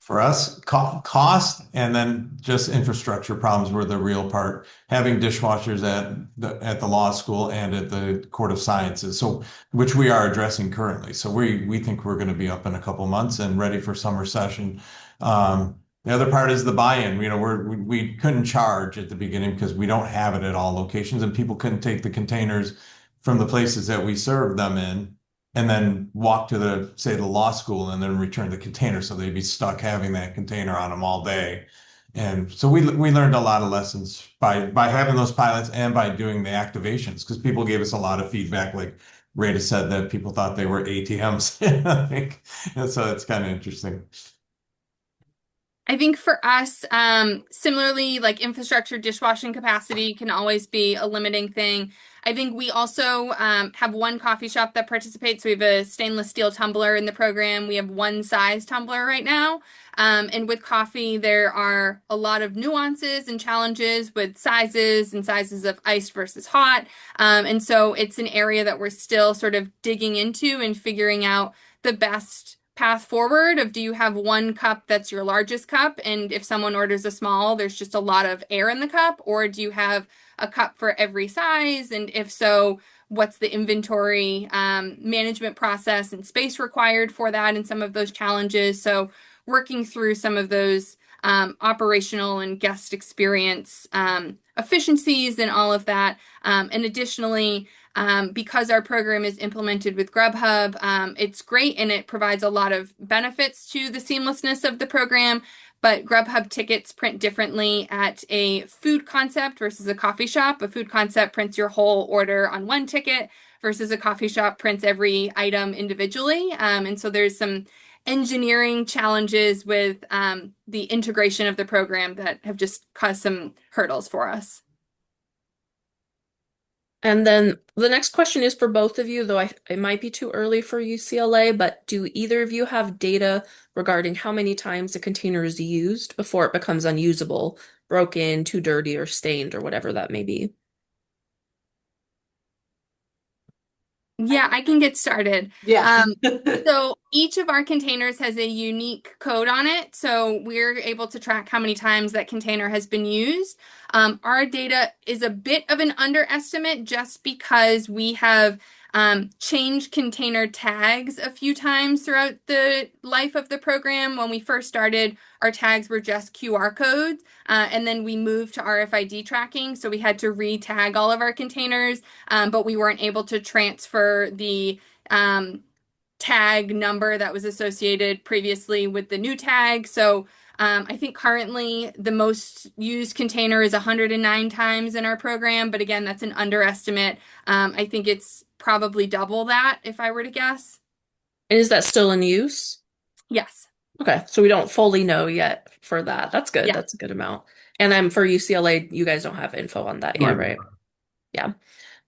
[SPEAKER 4] For us, cost and then just infrastructure problems were the real part. Having dishwashers at the law school and at the Court of Sciences, so which we are addressing currently. So we think we're going to be up in a couple months and ready for summer session. The other part is the buy-in. We couldn't charge at the beginning because we don't have it at all locations, and people couldn't take the containers from the places that we serve them in and then walk to the law school and then return the container. So they'd be stuck having that container on them all day. And so we learned a lot of lessons by having those pilots and by doing the activations, because people gave us a lot of feedback, like Rita said, that people thought they were ATMs. And so it's kind of interesting.
[SPEAKER 2] I think for us, similarly, like infrastructure, dishwashing capacity can always be a limiting thing. I think we also have one coffee shop that participates. We have a stainless steel tumbler in the program. We have one size tumbler right now. And with coffee, there are a lot of nuances and challenges with sizes and sizes of iced versus hot. And so it's an area that we're still sort of digging into and figuring out the best path forward of, do you have one cup that's your largest cup, and if someone orders a small, there's just a lot of air in the cup, or do you have a cup for every size, and if so, what's the inventory management process and space required for that, and some of those challenges. So working through some of those operational and guest experience efficiencies and all of that. And additionally, because our program is implemented with Grubhub, it's great and it provides a lot of benefits to the seamlessness of the program. But Grubhub tickets print differently at a food concept versus a coffee shop. A food concept prints your whole order on one ticket versus a coffee shop prints every item individually. And so there's some engineering challenges with the integration of the program that have just caused some hurdles for us.
[SPEAKER 1] And then the next question is for both of you, though it might be too early for UCLA, but do either of you have data regarding how many times a container is used before it becomes unusable, broken, too dirty, or stained, or whatever that may be?
[SPEAKER 2] Yeah, I can get started.
[SPEAKER 3] Yeah.
[SPEAKER 2] So each of our containers has a unique code on it. So we're able to track how many times that container has been used. Our data is a bit of an underestimate just because we have changed container tags a few times throughout the life of the program. When we first started, our tags were just QR codes, and then we moved to RFID tracking. So we had to re-tag all of our containers, but we weren't able to transfer the tag number that was associated previously with the new tag. So I think currently the most used container is 109 times in our program, but again, that's an underestimate. I think it's probably double that if I were to guess.
[SPEAKER 1] And is that still in use?
[SPEAKER 2] Yes.
[SPEAKER 1] Okay, so we don't fully know yet for that. That's good.
[SPEAKER 2] Yeah.
[SPEAKER 1] That's a good amount. And I'm for UCLA, you guys don't have info on that yet, right? Yeah.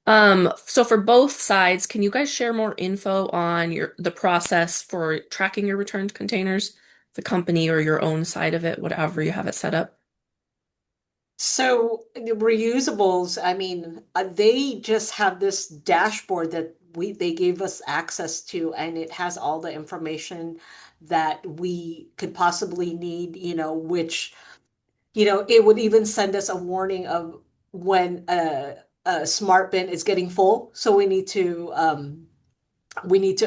[SPEAKER 1] So for both sides, can you guys share more info on the process for tracking your returned containers, the company or your own side of it, whatever you have it set up?
[SPEAKER 3] So the reusables, I mean, they just have this dashboard that they gave us access to, and it has all the information that we could possibly need, which, it would even send us a warning of when a smart bin is getting full. So we need to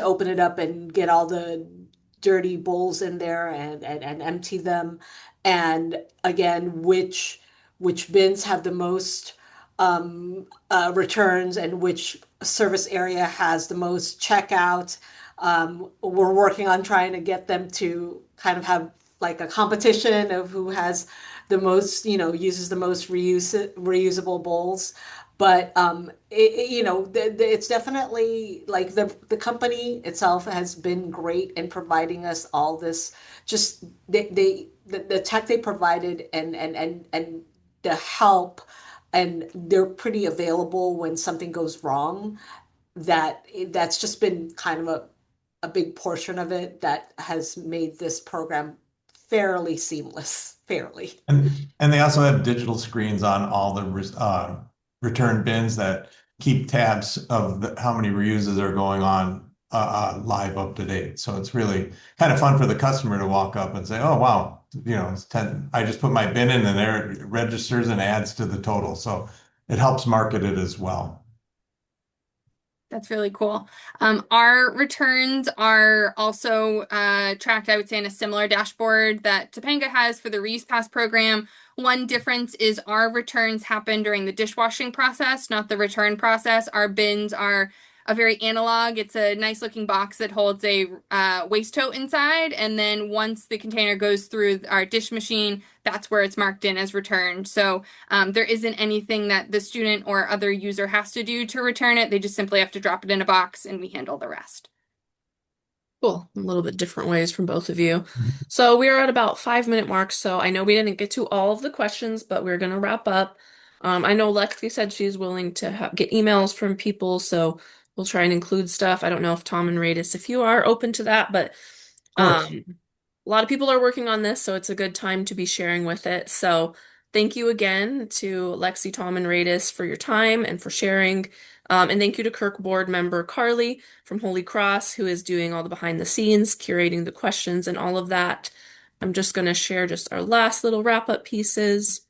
[SPEAKER 3] open it up and get all the dirty bowls in there and empty them. And again, which bins have the most returns, and which service area has the most checkout. We're working on trying to get them to kind of have like a competition of who has the most, uses the most reusable bowls. But it's definitely like the company itself has been great in providing us all this. Just the tech they provided and the help, and they're pretty available when something goes wrong. That's just been kind of a big portion of it that has made this program fairly seamless, fairly.
[SPEAKER 4] And they also have digital screens on all the return bins that keep tabs of how many reuses are going on live up to date. So it's really kind of fun for the customer to walk up and say, "Oh wow, it's 10. I just put my bin in, and there it registers and adds to the total." So it helps market it as well.
[SPEAKER 2] That's really cool. Our returns are also tracked, I would say, in a similar dashboard that Topanga has for the Reuse Pass program. One difference is our returns happen during the dishwashing process, not the return process. Our bins are a very analog. It's a nice looking box that holds a waste tote inside. And then once the container goes through our dish machine, that's where it's marked in as returned. So there isn't anything that the student or other user has to do to return it. They just simply have to drop it in a box and we handle the rest.
[SPEAKER 1] Cool. A little bit different ways from both of you. So we are at about 5 minute mark. So I know we didn't get to all of the questions, but we're going to wrap up. I know Lexi said she's willing to get emails from people, so we'll try and include stuff. I don't know if Tom and Radis, if you are open to that, but
[SPEAKER 4] Of course.
[SPEAKER 1] a lot of people are working on this, so it's a good time to be sharing with it. So thank you again to Lexi, Tom, and Radis for your time and for sharing. And thank you to CURC board member Carly from Holy Cross, who is doing all the behind the scenes, curating the questions and all of that. I'm just going to share just our last little wrap up pieces.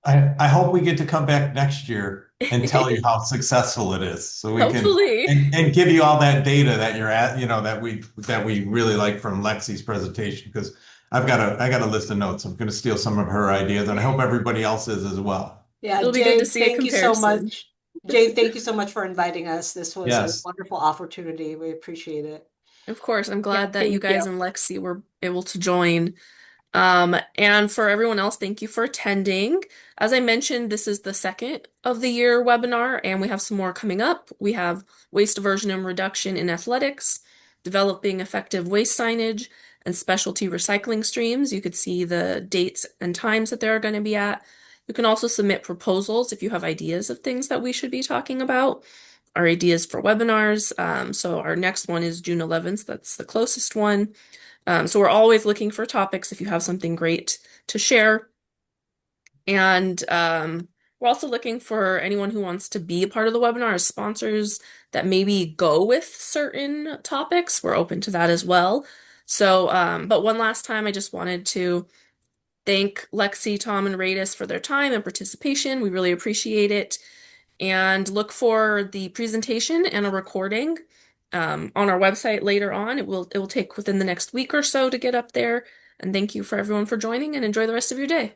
[SPEAKER 4] I hope we get to come back next year and tell you how successful it is, so we can
[SPEAKER 1] Hopefully.
[SPEAKER 4] and give you all that data that you're at, that we really like from Lexi's presentation, because I got a list of notes. I'm going to steal some of her ideas, and I hope everybody else is as well.
[SPEAKER 3] Yeah,
[SPEAKER 1] It'll be good to
[SPEAKER 3] Jade,
[SPEAKER 1] see a
[SPEAKER 3] thank you so
[SPEAKER 1] comparison.
[SPEAKER 3] much. Jade, thank you so much for inviting us. This was a
[SPEAKER 4] Yes.
[SPEAKER 3] wonderful opportunity. We appreciate it.
[SPEAKER 1] Of course, I'm
[SPEAKER 2] Yeah,
[SPEAKER 1] glad that you
[SPEAKER 2] thank
[SPEAKER 1] guys
[SPEAKER 2] you.
[SPEAKER 1] and Lexi were able to join. And for everyone else, thank you for attending. As I mentioned, this is the second of the year webinar, and we have some more coming up. We have waste diversion and reduction in athletics, developing effective waste signage, and specialty recycling streams. You could see the dates and times that they're going to be at. You can also submit proposals if you have ideas of things that we should be talking about, or ideas for webinars. So our next one is June 11th. That's the closest one. So we're always looking for topics if you have something great to share. And we're also looking for anyone who wants to be a part of the webinar as sponsors that maybe go with certain topics. We're open to that as well. So, but one last time, I just wanted to thank Lexi, Tom, and Radis for their time and participation. We really appreciate it. And look for the presentation and a recording on our website later on. It will take within the next week or so to get up there. And thank you for everyone for joining, and enjoy the rest of your day.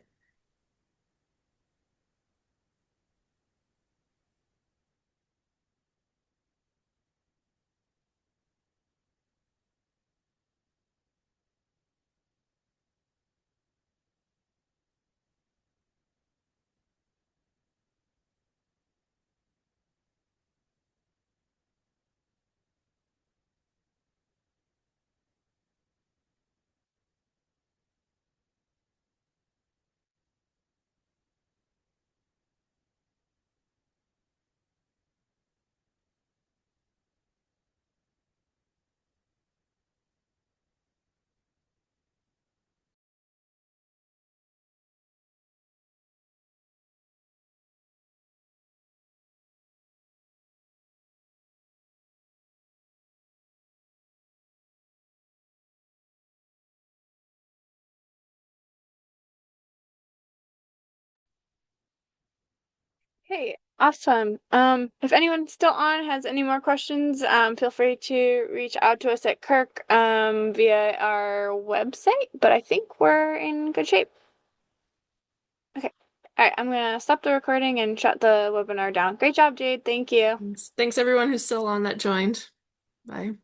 [SPEAKER 5] Hey, awesome. If anyone's still on, has any more questions, feel free to reach out to us at Kirk, via our website, but I think we're in good shape. Okay. All right, I'm gonna stop the recording and shut the webinar down. Great job, Jade. Thank you.
[SPEAKER 1] Thanks everyone who's still on that joined. Bye.